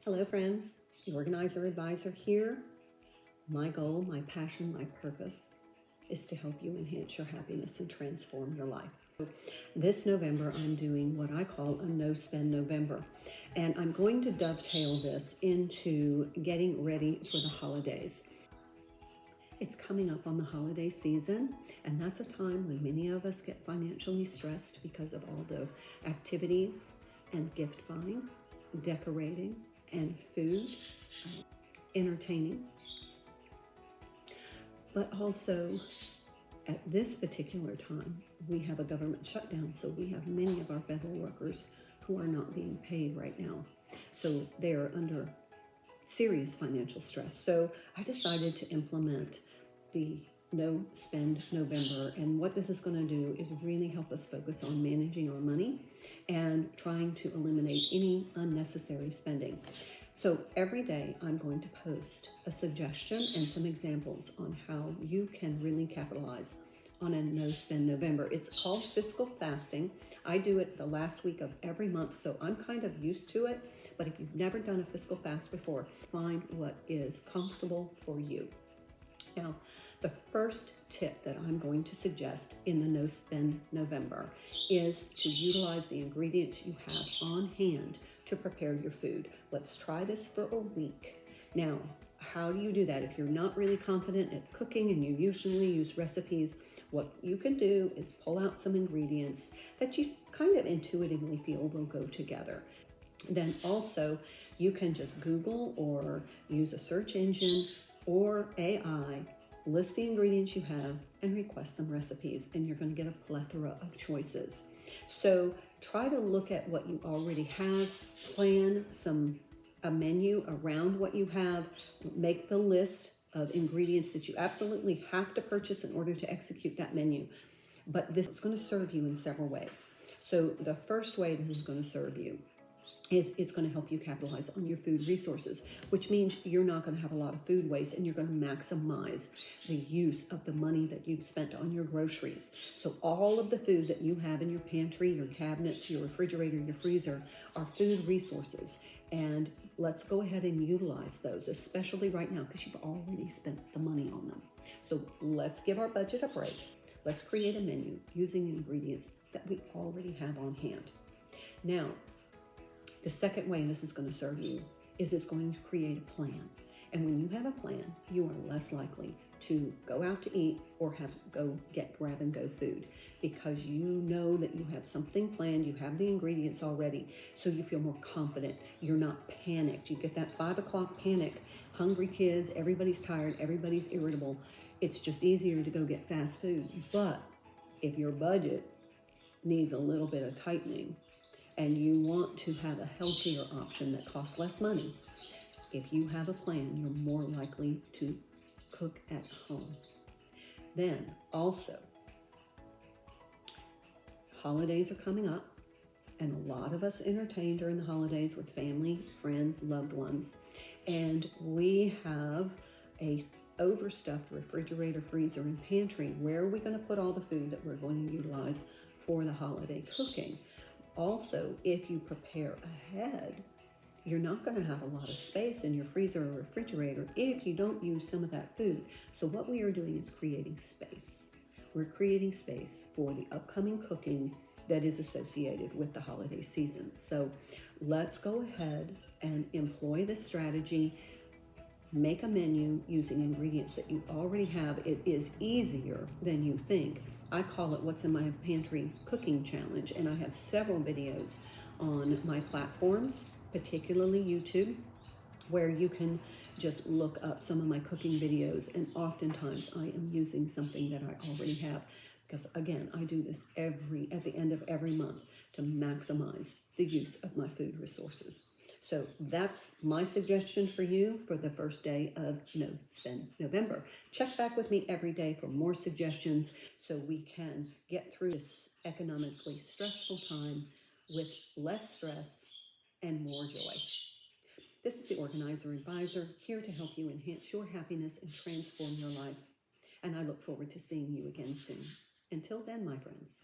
Hello friends, the Organizer Advisor here. My goal, my passion, my purpose is to help you enhance your happiness and transform your life. This November, I'm doing what I call a no-spend November, and I'm going to dovetail this into getting ready for the holidays. It's coming up on the holiday season, and that's a time when many of us get financially stressed because of all the activities and gift buying, decorating, and food, entertaining. But also, at this particular time, we have a government shutdown, so we have many of our federal workers who are not being paid right now. So they are under serious financial stress. So I decided to implement the No Spend November, and what this is going to do is really help us focus on managing our money and trying to eliminate any unnecessary spending. So every day I'm going to post a suggestion and some examples on how you can really capitalize on a No Spend November. It's called fiscal fasting. I do it the last week of every month, so I'm kind of used to it. But if you've never done a fiscal fast before, find what is comfortable for you. Now, the first tip that I'm going to suggest in the No Spend November is to utilize the ingredients you have on hand to prepare your food. Let's try this for a week. Now, how do you do that? If you're not really confident at cooking and you usually use recipes, what you can do is pull out some ingredients that you kind of intuitively feel will go together. Then also, you can just Google or use a search engine or AI, list the ingredients you have and request some recipes, and you're going to get a plethora of choices. So try to look at what you already have, plan a menu around what you have, make the list of ingredients that you absolutely have to purchase in order to execute that menu. But this is going to serve you in several ways. So the first way this is going to serve you is it's going to help you capitalize on your food resources, which means you're not going to have a lot of food waste, and you're going to maximize the use of the money that you've spent on your groceries. So all of the food that you have in your pantry, your cabinets, your refrigerator, your freezer are food resources. And let's go ahead and utilize those, especially right now, because you've already spent the money on them. So let's give our budget a break. Let's create a menu using ingredients that we already have on hand. Now, the second way this is going to serve you is it's going to create a plan. And when you have a plan, you are less likely to go out to eat or have to grab and go food, because you know that you have something planned, you have the ingredients already, so you feel more confident. You're not panicked. You get that 5 o'clock panic, hungry kids, everybody's tired, everybody's irritable. It's just easier to go get fast food. But if your budget needs a little bit of tightening, and you want to have a healthier option that costs less money, if you have a plan, you're more likely to cook at home. Then also, holidays are coming up, and a lot of us entertain during the holidays with family, friends, loved ones, and we have a overstuffed refrigerator, freezer, and pantry. Where are we going to put all the food that we're going to utilize for the holiday cooking? Also, if you prepare ahead, you're not going to have a lot of space in your freezer or refrigerator if you don't use some of that food. So what we are doing is creating space. We're creating space for the upcoming cooking that is associated with the holiday season. So let's go ahead and employ this strategy. Make a menu using ingredients that you already have. It is easier than you think. I call it What's in My Pantry Cooking Challenge, and I have several videos on my platforms, particularly YouTube, where you can just look up some of my cooking videos, and oftentimes I am using something that I already have, because again, I do this at the end of every month to maximize the use of my food resources. So that's my suggestion for you for the first day of No Spend November. Check back with me every day for more suggestions so we can get through this economically stressful time with less stress and more joy. This is the Organizer Advisor, here to help you enhance your happiness and transform your life. And I look forward to seeing you again soon. Until then, my friends.